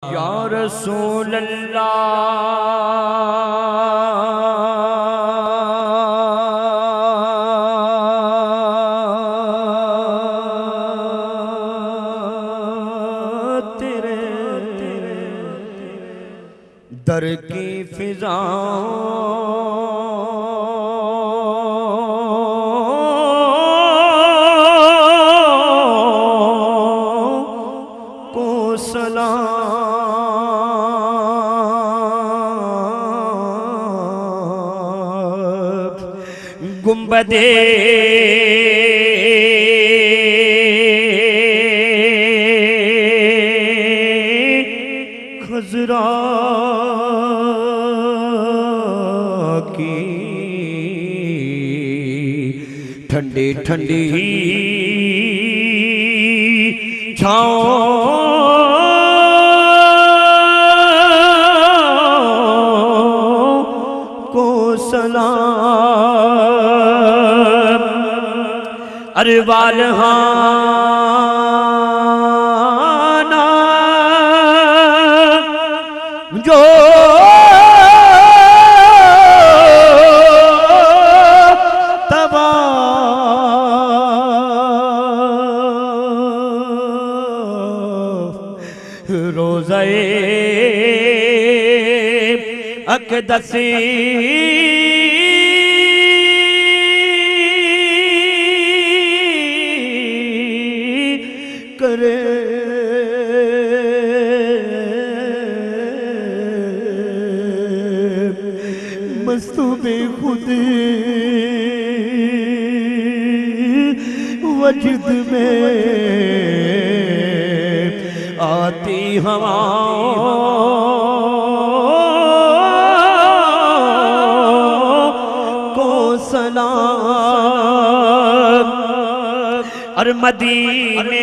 یا رسول اللہ تیرے در کی فضاؤں کو سلام گنبد خضرا کی ٹھنڈی ٹھنڈی چھاؤں کو سلام اروال ہانا جو روزہ اقدسی کرے مستوب خود وجد میں آتی ہواؤں کو سلام اور مدینے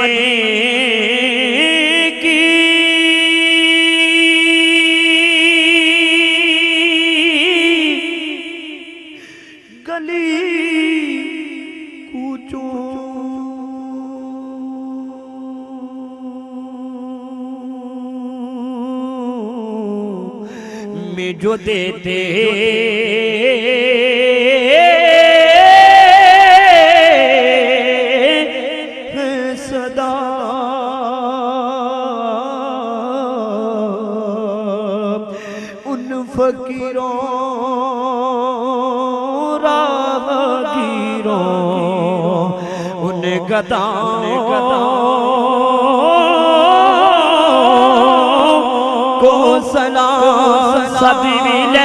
کی گلی کوچوں میں جو دیتے ہیں صدا ان فقیروں راہگیروں ان گداؤں کو سلام صدوی لے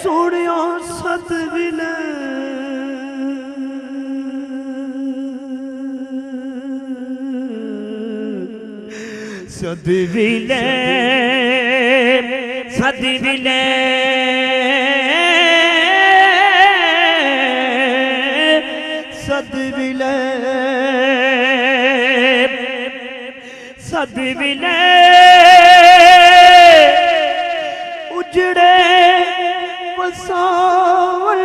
سوڑیاں صدوی لے صدوی لے صدوی لے صدوی لے صدوی لے اجڑے وساول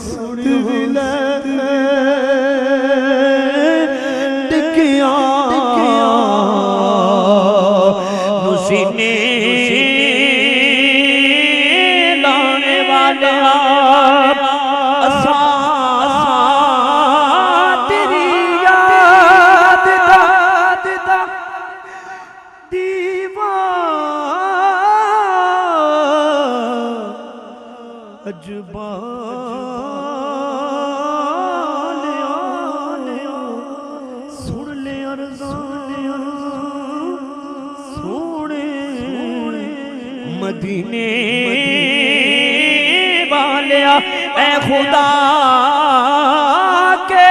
صدوی لے لانے والے آپ تیری یاد دا دیوان اجبال سن لے ارزان سوڑے مدینے والے اے خدا کے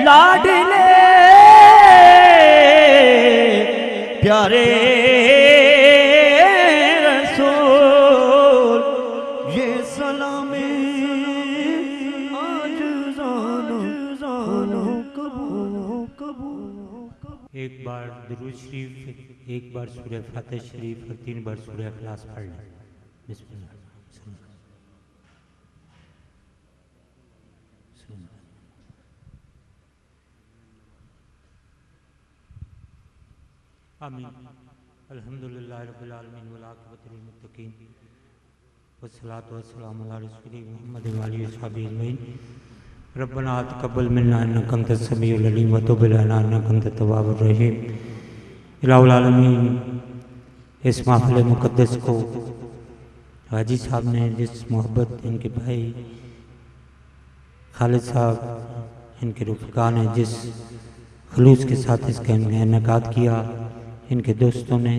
لاڈلے پیارے رسول یہ سلام آج زانو ایک بار درود شریف، ایک بار سورہ فاتح شریف اور 3 بار سورہ اخلاص پڑھ لیں۔ بسم اللہ۔ آمین۔ الحمدللہ رب العالمین والعاقبۃ للمتقین والصلاۃ والسلام علی رسول محمد وآلہ وصحبہ اجمعین۔ ربنا تقبل منا انک انت السمیع العلیم وتب علینا انک انت التواب الرحیم۔ الہ العالمین، اس محفل مقدس کو حاجی صاحب نے جس محبت، ان کے بھائی خالد صاحب، ان کے رفقا نے جس خلوص کے ساتھ اس کا انعقاد کیا، ان کے دوستوں نے،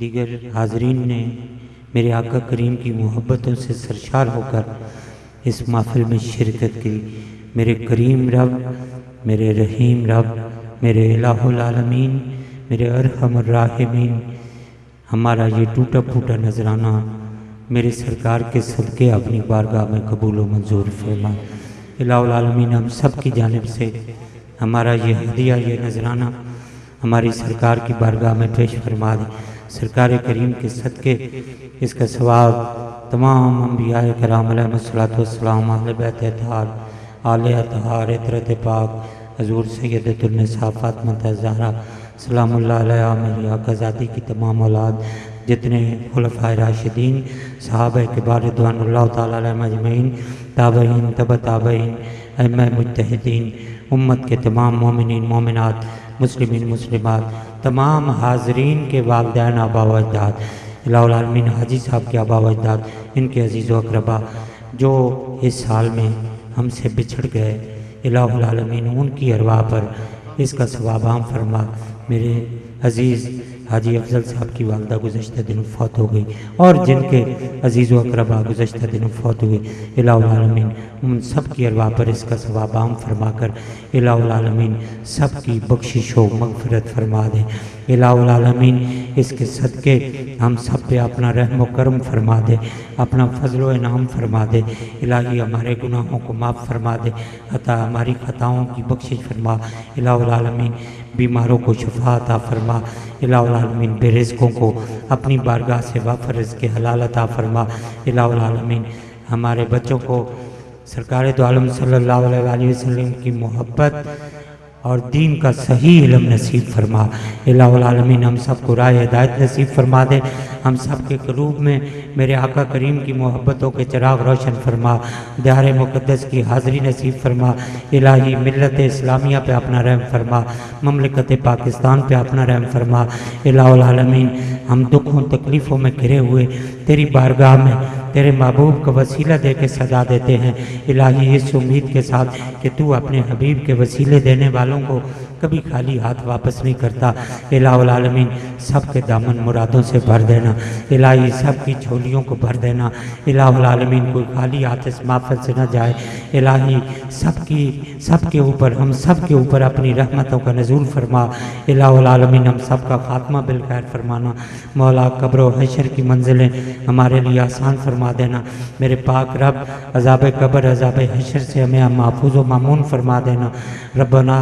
دیگر حاضرین نے میرے آقا کریم کی محبتوں سے سرشار ہو کر اس محفل میں شرکت کی۔ میرے کریم رب، میرے رحیم رب، میرے الہ العالمین، میرے ارحم الراحمین، ہمارا یہ ٹوٹا پھوٹا نذرانہ میرے سرکار کے صدقے اپنی بارگاہ میں قبول و منظور فرما۔ الہ العالمین، ہم سب کی جانب سے ہمارا یہ ہدیہ، یہ نذرانہ ہماری سرکار کی بارگاہ میں پیش فرما دے۔ سرکار کریم کے صدقے اس کا ثواب تمام انبیاء کرام علیہ السلام، اہل بیت اطہار، آل اطہار، عطرت پاک، حضور سیدۃ النساء فاطمہ الزہرا سلام اللہ علیہ، میری آقا ذاتی کی تمام اولاد، جتنے خلفائے راشدین، صحابہ کبار رضوان اللہ تعالیٰ علیہم اجمعین، تابعین، تبع تابعین، ائمہ مجتہدین، امت کے تمام مومنین مومنات، مسلمین مسلمات، تمام حاضرین کے والدین، آبا و اجداد، الہ العالمین حاجی صاحب کے آبا و اجداد، ان کے عزیز و اقربا جو اس سال میں ہم سے بچھڑ گئے، الہ العالمین ان کی ارواح پر اس کا ثواب عام فرما۔ میرے عزیز حاجی افضل صاحب کی والدہ گزشتہ دنوں فوت ہو گئی، اور جن کے عزیز و اقربا گزشتہ دنوں فوت ہوئے، الہ العالمین ان سب کی ارواح پر اس کا ثواب عام فرما کر الہ العالمین سب کی بخشش و مغفرت فرما دے۔ الہ العالمین اس کے صدقے ہم سب پہ اپنا رحم و کرم فرما دے، اپنا فضل و انعام فرما دے۔ الہی ہمارے گناہوں کو معاف فرما دے، عطا ہماری خطاؤں کی بخشش فرما۔ الہ العالمین بیماروں کو شفا عطا فرما۔ الہ العالمین بے رزقوں کو اپنی بارگاہ سے وافر رزق حلال عطا فرما۔ الہ العالمین ہمارے بچوں کو سرکار دو عالم صلی اللہ علیہ وآلہ وسلم کی محبت اور دین کا صحیح علم نصیب فرما۔ الہ العالمین ہم سب کو راہ ہدایت نصیب فرما دے، ہم سب کے قلوب میں میرے آقا کریم کی محبتوں کے چراغ روشن فرما، دیار مقدس کی حاضری نصیب فرما۔ الہی ملت اسلامیہ پہ اپنا رحم فرما، مملکت پاکستان پہ اپنا رحم فرما۔ الہ العالمین ہم دکھوں تکلیفوں میں گھرے ہوئے تیری بارگاہ میں تیرے محبوب کا وسیلہ دے کے صدا دیتے ہیں، الہی اس امید کے ساتھ کہ تو اپنے حبیب کے وسیلے دینے والوں کو کبھی خالی ہاتھ واپس نہیں کرتا۔ الہ العالمین سب کے دامن مرادوں سے بھر دینا، الہی سب کی جھولیوں کو بھر دینا۔ الہ العالمین کوئی خالی ہاتھ اس محفل سے نہ جائے، الہی سب کے اوپر، ہم سب کے اوپر اپنی رحمتوں کا نزول فرما۔ الہ العالمین ہم سب کا خاتمہ بالخیر فرمانا۔ مولا قبر و حشر کی منزلیں ہمارے لیے آسان فرما دینا۔ میرے پاک رب عذاب قبر، عذاب حشر سے ہمیں محفوظ و مامون فرما دینا۔ ربنا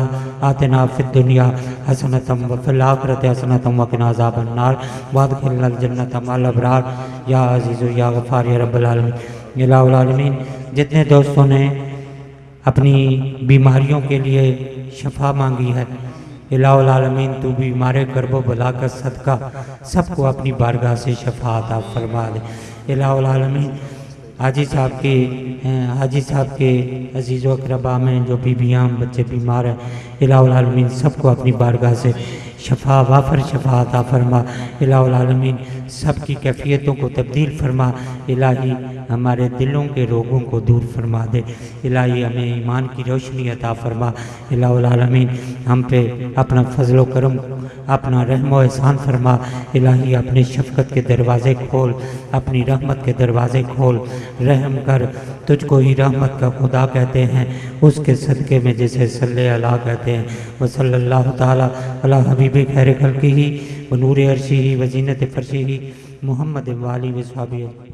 آتنا فی الدنیا حسنۃ وفی الآخرۃ حسنۃ وقنا عذاب النار وادخلنا الجنۃ مع الابرار یا عزیز یا غفار یا رب العالمین۔ الہ العالمین جتنے دوستوں نے اپنی بیماریوں کے لیے شفا مانگی ہے، الہ العالمین تو بیمار کرب و بلا کا صدقہ سب کو اپنی بارگاہ سے شفا عطا فرما دے۔ الہ العالمین حاجی صاحب کے عزیز و اقربا میں جو بیویاں بچے بیمار ہیں، الہ العالمین سب کو اپنی بارگاہ سے شفا وافر شفا عطا فرما۔ الہ العالمین سب کی کیفیتوں کو تبدیل فرما، الہی ہمارے دلوں کے روگوں کو دور فرما دے، الہی ہمیں ایمان کی روشنی عطا فرما۔ الہ العالمین ہم پہ اپنا فضل و کرم، اپنا رحم و احسان فرما، الہی اپنے شفقت کے دروازے کھول، اپنی رحمت کے دروازے کھول، رحم کر، تجھ کو ہی رحمت کا خدا کہتے ہیں، اس کے صدقے میں جسے صلی اللہ کہتے ہیں۔ وصلی اللہ تعالی علی حبیب خیر خلقہ و نور عرشہ و زینت فرشہ محمد و آلہ و صحبہ۔